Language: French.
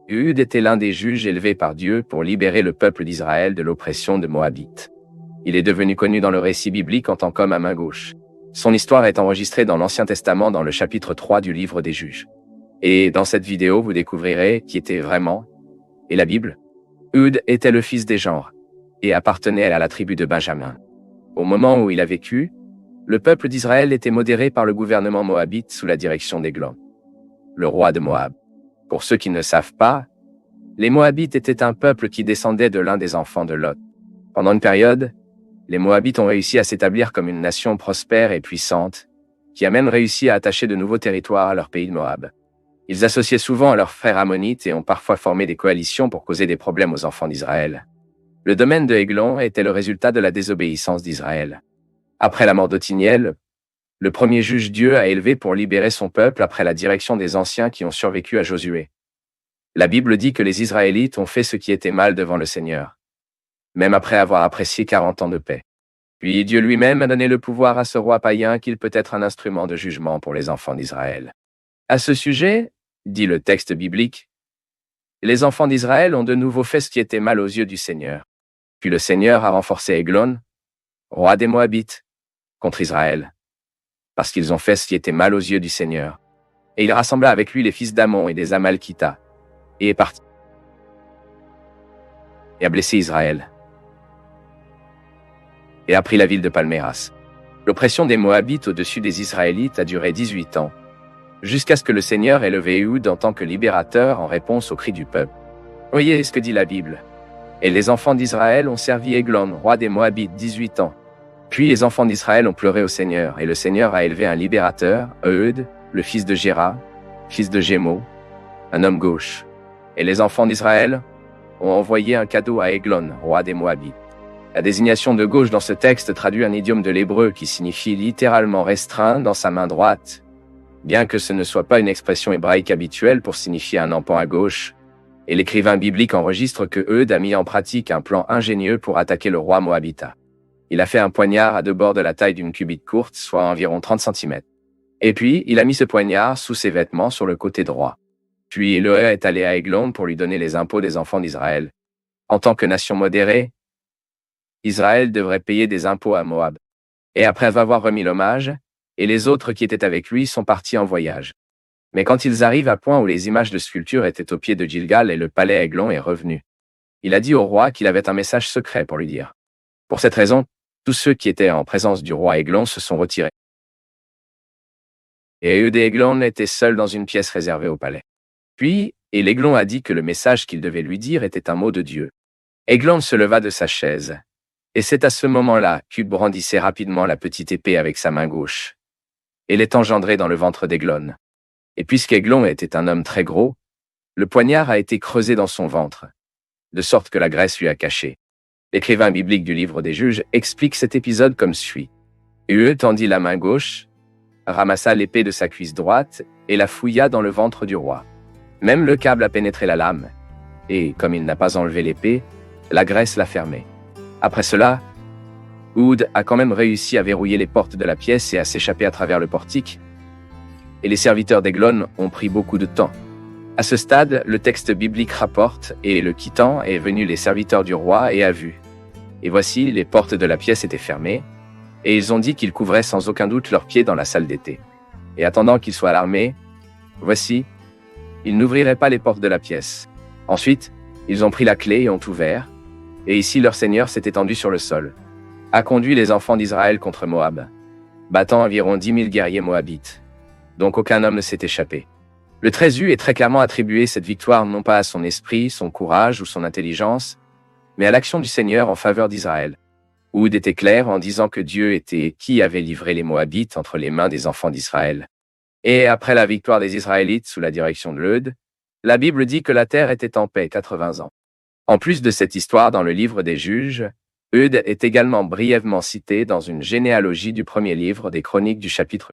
Ehud était l'un des juges élevés par Dieu pour libérer le peuple d'Israël de l'oppression de Moabites. Il est devenu connu dans le récit biblique en tant qu'homme à main gauche. Son histoire est enregistrée dans l'Ancien Testament dans le chapitre 3 du livre des Juges. Et dans cette vidéo, vous découvrirez qui était vraiment, et la Bible. Ehud était le fils des Genres, et appartenait à la tribu de Benjamin. Au moment où il a vécu, le peuple d'Israël était modéré par le gouvernement moabite sous la direction d'Églon, le roi de Moab. Pour ceux qui ne savent pas, les Moabites étaient un peuple qui descendait de l'un des enfants de Lot. Pendant une période, les Moabites ont réussi à s'établir comme une nation prospère et puissante, qui a même réussi à attacher de nouveaux territoires à leur pays de Moab. Ils associaient souvent à leurs frères ammonites et ont parfois formé des coalitions pour causer des problèmes aux enfants d'Israël. Le domaine de Églon était le résultat de la désobéissance d'Israël. Après la mort d'Othniel, le premier juge Dieu a élevé pour libérer son peuple après la direction des anciens qui ont survécu à Josué. La Bible dit que les Israélites ont fait ce qui était mal devant le Seigneur, même après avoir apprécié 40 ans de paix. Puis Dieu lui-même a donné le pouvoir à ce roi païen qu'il peut être un instrument de jugement pour les enfants d'Israël. À ce sujet, dit le texte biblique, les enfants d'Israël ont de nouveau fait ce qui était mal aux yeux du Seigneur. Puis le Seigneur a renforcé Églon, roi des Moabites, contre Israël, parce qu'ils ont fait ce qui était mal aux yeux du Seigneur. Et il rassembla avec lui les fils d'Ammon et des Amalkitas, et est parti, et a blessé Israël, et a pris la ville de Palméras. L'oppression des Moabites au-dessus des Israélites a duré 18 ans, jusqu'à ce que le Seigneur ait levé Ehud en tant que libérateur en réponse aux cris du peuple. Voyez ce que dit la Bible. Et les enfants d'Israël ont servi Églon, roi des Moabites, 18 ans. Puis les enfants d'Israël ont pleuré au Seigneur, et le Seigneur a élevé un libérateur, Ehud, le fils de Gera, fils de Gémo, un homme gauche. Et les enfants d'Israël ont envoyé un cadeau à Églon, roi des Moabites. La désignation de gauche dans ce texte traduit un idiome de l'hébreu qui signifie littéralement restreint dans sa main droite, bien que ce ne soit pas une expression hébraïque habituelle pour signifier un empan à gauche. Et l'écrivain biblique enregistre que Ehud a mis en pratique un plan ingénieux pour attaquer le roi moabita. Il a fait un poignard à deux bords de la taille d'une cubite courte, soit environ 30 cm. Et puis, il a mis ce poignard sous ses vêtements sur le côté droit. Puis Élohim est allé à Églon pour lui donner les impôts des enfants d'Israël. En tant que nation modérée, Israël devrait payer des impôts à Moab. Et après avoir remis l'hommage, et les autres qui étaient avec lui sont partis en voyage. Mais quand ils arrivent à point où les images de sculpture étaient au pied de Gilgal et le palais Églon est revenu, il a dit au roi qu'il avait un message secret pour lui dire. Pour cette raison, tous ceux qui étaient en présence du roi Églon se sont retirés. Et Ehud et Églon étaient seuls dans une pièce réservée au palais. Puis, Églon a dit que le message qu'il devait lui dire était un mot de Dieu. Églon se leva de sa chaise. Et c'est à ce moment-là qu'Ehud brandissait rapidement la petite épée avec sa main gauche. Elle est engendrée dans le ventre d'Églon. Et puisqu'Églon était un homme très gros, le poignard a été creusé dans son ventre, de sorte que la graisse lui a caché. L'écrivain biblique du livre des Juges explique cet épisode comme suit. Ehud tendit la main gauche, ramassa l'épée de sa cuisse droite et la fouilla dans le ventre du roi. Même le câble a pénétré la lame, et, comme il n'a pas enlevé l'épée, la graisse l'a fermée. Après cela, Ehud a quand même réussi à verrouiller les portes de la pièce et à s'échapper à travers le portique, et les serviteurs d'Églon ont pris beaucoup de temps. À ce stade, le texte biblique rapporte, et le quittant est venu les serviteurs du roi et a vu. Et voici, les portes de la pièce étaient fermées, et ils ont dit qu'ils couvraient sans aucun doute leurs pieds dans la salle d'été. Et attendant qu'ils soient alarmés, voici, ils n'ouvriraient pas les portes de la pièce. Ensuite, ils ont pris la clé et ont ouvert, et ici leur Seigneur s'est étendu sur le sol, a conduit les enfants d'Israël contre Moab, battant environ 10 000 guerriers moabites. Donc aucun homme ne s'est échappé. Le Trésu est très clairement attribué cette victoire non pas à son esprit, son courage ou son intelligence, mais à l'action du Seigneur en faveur d'Israël. Ehud était clair en disant que Dieu était qui avait livré les Moabites entre les mains des enfants d'Israël. Et après la victoire des Israélites sous la direction de Ehud, la Bible dit que la terre était en paix 80 ans. En plus de cette histoire dans le livre des Juges, Ehud est également brièvement cité dans une généalogie du premier livre des Chroniques du chapitre